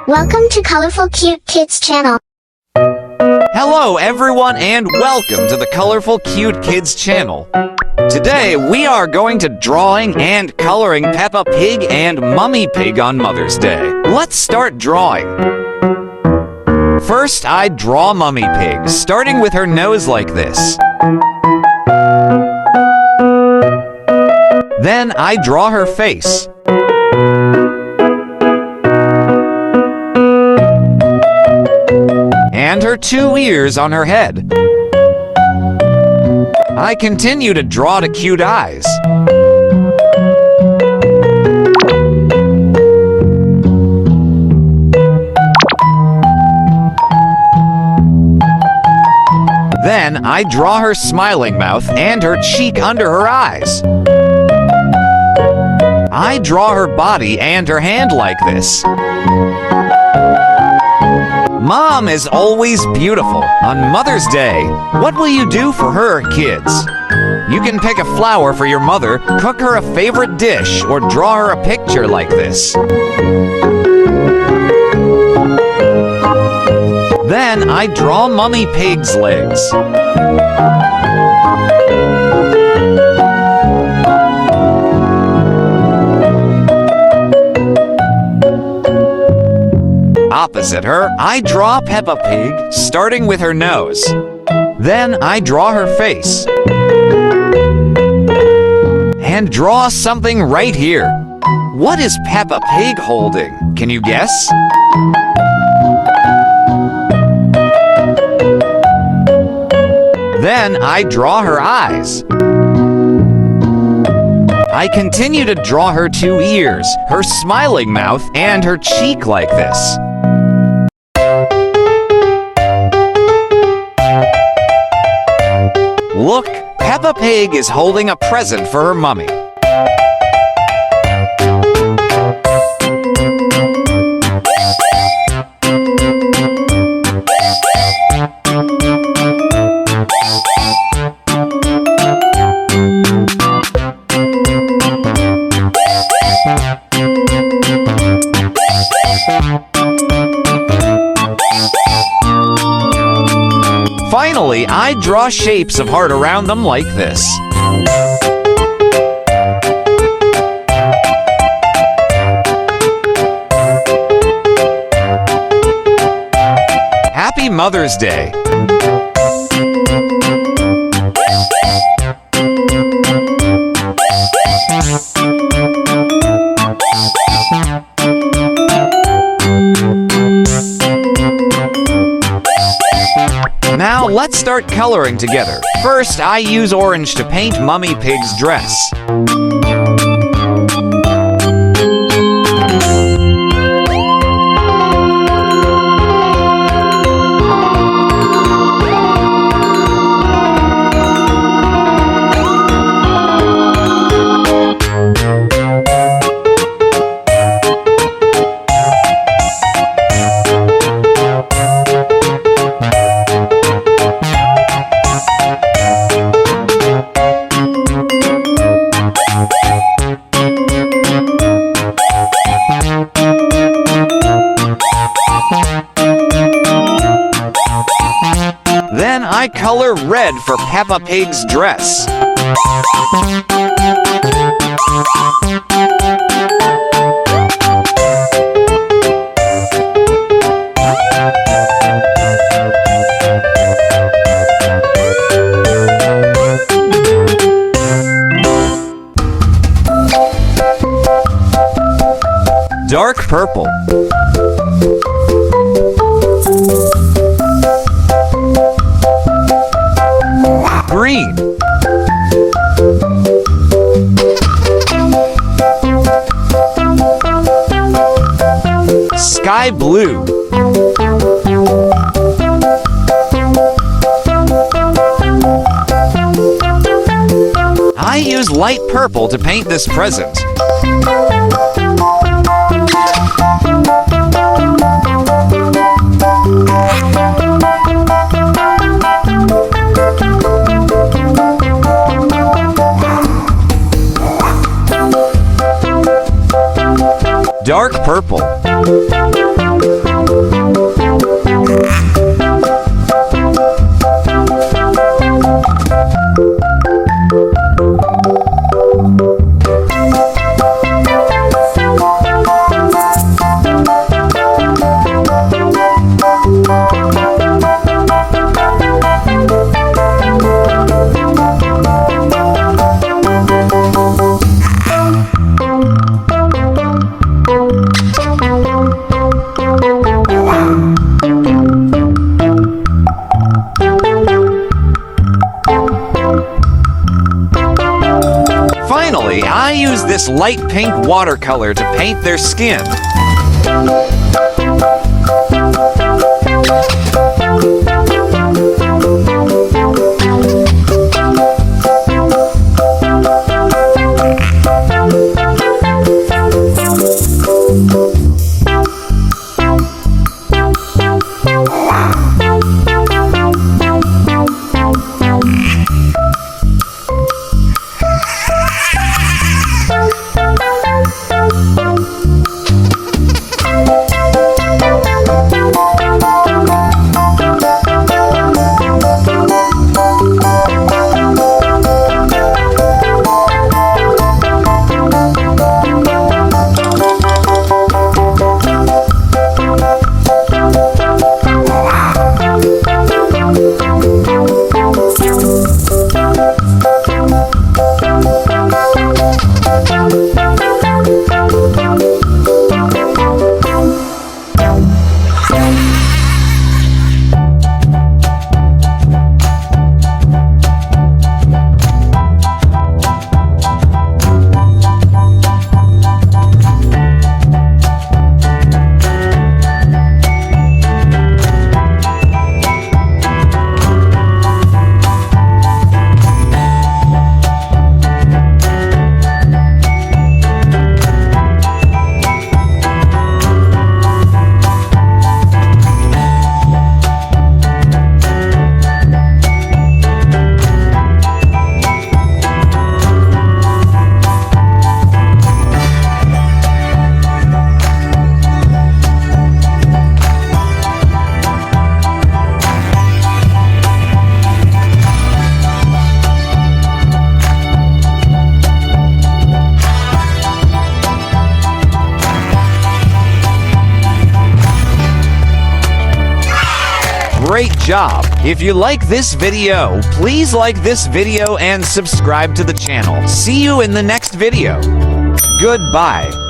Welcome to Colorful Cute Kids Channel. Hello everyone and welcome to the Colorful Cute Kids Channel. Today we are going to drawing and coloring Peppa Pig and Mummy Pig on Mother's Day. Let's start drawing. First, I draw Mummy Pig, starting with her nose like this. Then I draw her face. And her two ears on her head. I continue to draw the cute eyes. Then I draw her smiling mouth and her cheek under her eyes. I draw her body and her hand like this. Mom is always beautiful. On Mother's Day, what will you do for her, kids? You can pick a flower for your mother, cook her a favorite dish, or draw her a picture like this. Then I draw Mummy Pig's legs. Opposite her, I draw Peppa Pig, starting with her nose. Then I draw her face. And draw something right here. What is Peppa Pig holding? Can you guess? Then I draw her eyes. I continue to draw her two ears, her smiling mouth, and her cheek like this. Look, Peppa Pig is holding a present for her mummy. Finally, I draw shapes of heart around them like this. Happy Mother's Day! Now let's start coloring together. First, I use orange to paint Mummy Pig's dress. Then I color red for Peppa Pig's dress. Dark purple. Green. Sky blue. I use light purple to paint this present. Dark purple. this light pink watercolor to paint their skin. Great job! If you like this video, please like this video and subscribe to the channel. See you in the next video. Goodbye.